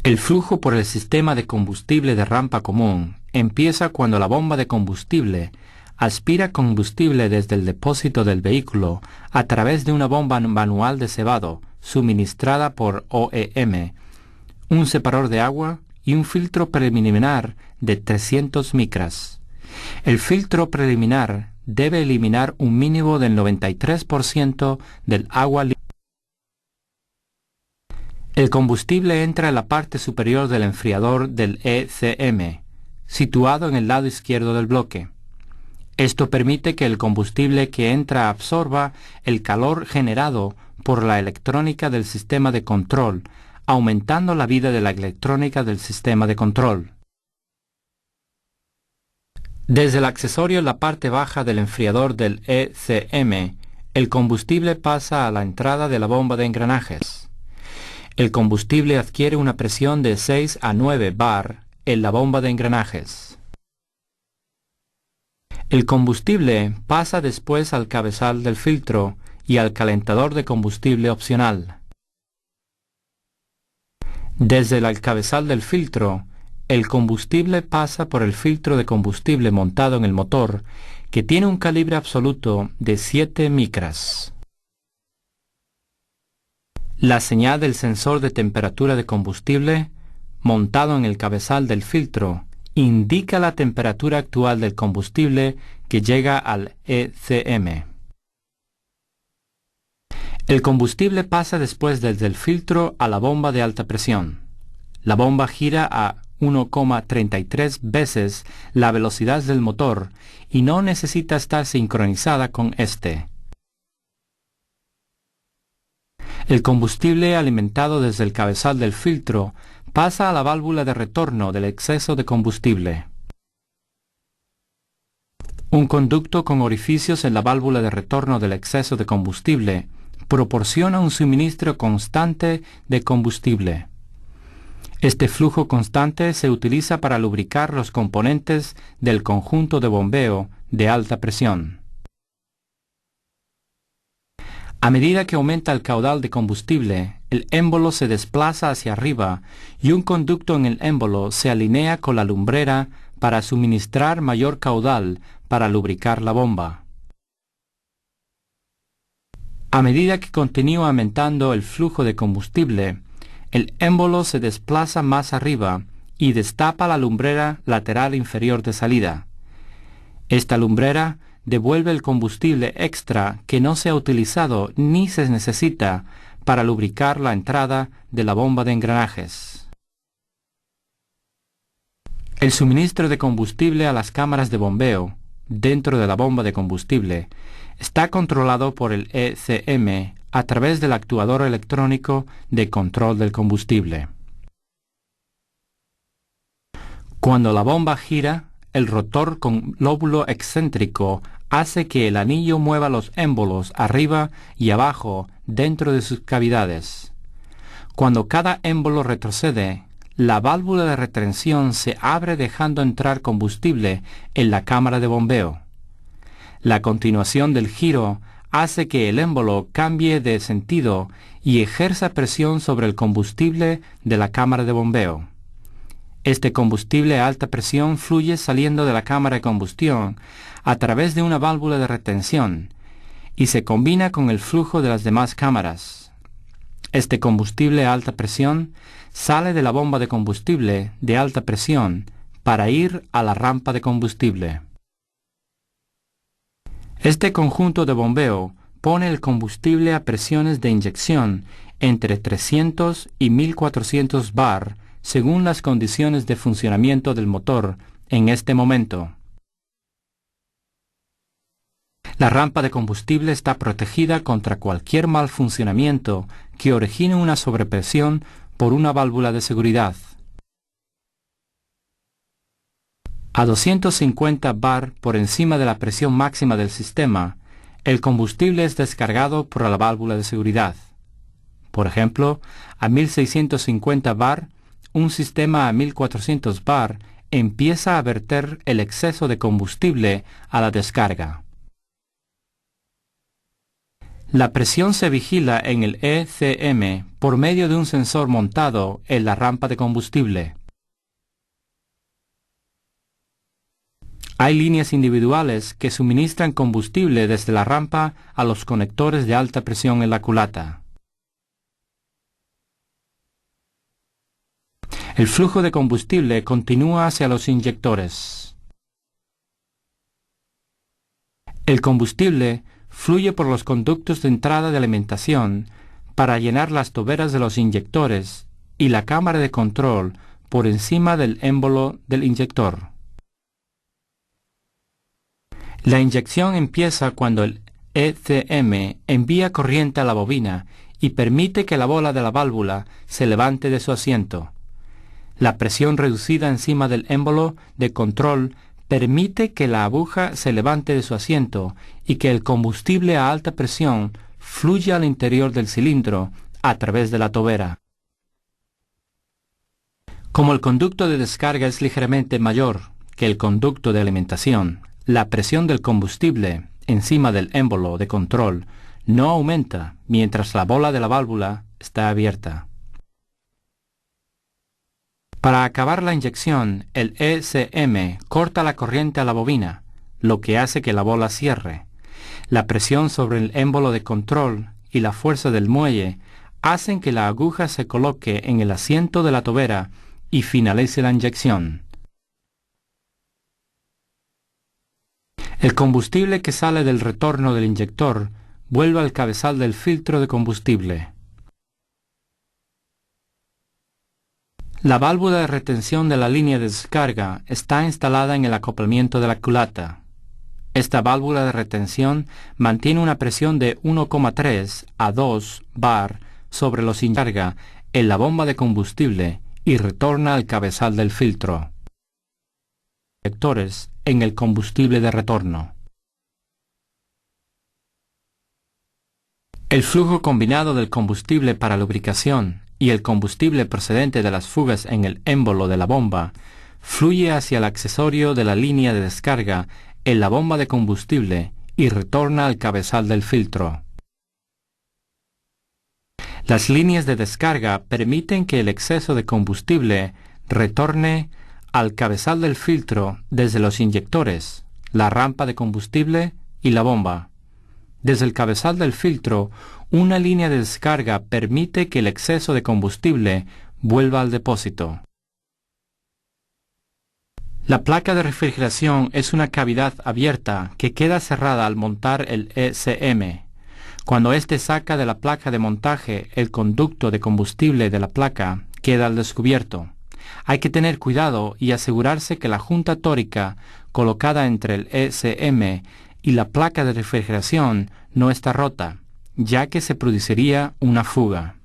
El flujo por el sistema de combustible de rampa común empieza cuando la bomba de combustible aspira combustible desde el depósito del vehículo a través de una bomba manual de cebado suministrada por OEM, un separador de agua y un filtro preliminar de 300 micras. El filtro preliminar debe eliminar un mínimo del 93% del agua limpia. El combustible entra en la parte superior del enfriador del ECM, situado en el lado izquierdo del bloque. Esto permite que el combustible que entra absorba el calor generado por la electrónica del sistema de control, aumentando la vida de la electrónica del sistema de control. Desde el accesorio en la parte baja del enfriador del ECM, el combustible pasa a la entrada de la bomba de engranajes. El combustible adquiere una presión de 6 a 9 bar en la bomba de engranajes. El combustible pasa después al cabezal del filtro y al calentador de combustible opcional. Desde el cabezal del filtro, el combustible pasa por el filtro de combustible montado en el motor, que tiene un calibre absoluto de 7 micras. La señal del sensor de temperatura de combustible, montado en el cabezal del filtro, indica la temperatura actual del combustible que llega al ECM. El combustible pasa después desde el filtro a la bomba de alta presión. La bomba gira a 1,33 veces la velocidad del motor y no necesita estar sincronizada con este. El combustible alimentado desde el cabezal del filtro pasa a la válvula de retorno del exceso de combustible. Un conducto con orificios en la válvula de retorno del exceso de combustible proporciona un suministro constante de combustible. Este flujo constante se utiliza para lubricar los componentes del conjunto de bombeo de alta presión. A medida que aumenta el caudal de combustible, el émbolo se desplaza hacia arriba y un conducto en el émbolo se alinea con la lumbrera para suministrar mayor caudal para lubricar la bomba. A medida que continúa aumentando el flujo de combustible, el émbolo se desplaza más arriba y destapa la lumbrera lateral inferior de salida. Esta lumbrera devuelve el combustible extra que no se ha utilizado ni se necesita para lubricar la entrada de la bomba de engranajes. El suministro de combustible a las cámaras de bombeo, dentro de la bomba de combustible, está controlado por el ECM a través del actuador electrónico de control del combustible. Cuando la bomba gira, el rotor con lóbulo excéntrico hace que el anillo mueva los émbolos arriba y abajo dentro de sus cavidades. Cuando cada émbolo retrocede, la válvula de retención se abre dejando entrar combustible en la cámara de bombeo. La continuación del giro hace que el émbolo cambie de sentido y ejerza presión sobre el combustible de la cámara de bombeo. Este combustible a alta presión fluye saliendo de la cámara de combustión a través de una válvula de retención y se combina con el flujo de las demás cámaras. Este combustible a alta presión sale de la bomba de combustible de alta presión para ir a la rampa de combustible. Este conjunto de bombeo pone el combustible a presiones de inyección entre 300 y 1400 bar según las condiciones de funcionamiento del motor en este momento. La rampa de combustible está protegida contra cualquier mal funcionamiento que origine una sobrepresión por una válvula de seguridad. A 250 bar por encima de la presión máxima del sistema, el combustible es descargado por la válvula de seguridad. Por ejemplo, a 1650 bar, un sistema a 1400 bar empieza a verter el exceso de combustible a la descarga. La presión se vigila en el ECM por medio de un sensor montado en la rampa de combustible. Hay líneas individuales que suministran combustible desde la rampa a los conectores de alta presión en la culata. El flujo de combustible continúa hacia los inyectores. El combustible fluye por los conductos de entrada de alimentación para llenar las toberas de los inyectores y la cámara de control por encima del émbolo del inyector. La inyección empieza cuando el ECM envía corriente a la bobina y permite que la bola de la válvula se levante de su asiento. La presión reducida encima del émbolo de control permite que la aguja se levante de su asiento y que el combustible a alta presión fluya al interior del cilindro a través de la tobera. Como el conducto de descarga es ligeramente mayor que el conducto de alimentación, la presión del combustible encima del émbolo de control no aumenta mientras la bola de la válvula está abierta. Para acabar la inyección, el ECM corta la corriente a la bobina, lo que hace que la bola cierre. La presión sobre el émbolo de control y la fuerza del muelle hacen que la aguja se coloque en el asiento de la tobera y finalice la inyección. El combustible que sale del retorno del inyector vuelve al cabezal del filtro de combustible. La válvula de retención de la línea de descarga está instalada en el acoplamiento de la culata. Esta válvula de retención mantiene una presión de 1,3 a 2 bar sobre los inyectores en la bomba de combustible y retorna al cabezal del filtro. Inyectores en el combustible de retorno. El flujo combinado del combustible para lubricación y el combustible procedente de las fugas en el émbolo de la bomba fluye hacia el accesorio de la línea de descarga en la bomba de combustible y retorna al cabezal del filtro. Las líneas de descarga permiten que el exceso de combustible retorne al cabezal del filtro desde los inyectores, la rampa de combustible y la bomba. Desde el cabezal del filtro, una línea de descarga permite que el exceso de combustible vuelva al depósito. La placa de refrigeración es una cavidad abierta que queda cerrada al montar el ECM. Cuando éste saca de la placa de montaje el conducto de combustible de la placa, queda al descubierto. Hay que tener cuidado y asegurarse que la junta tórica colocada entre el ECM y la placa de refrigeración no está rota, ya que se produciría una fuga.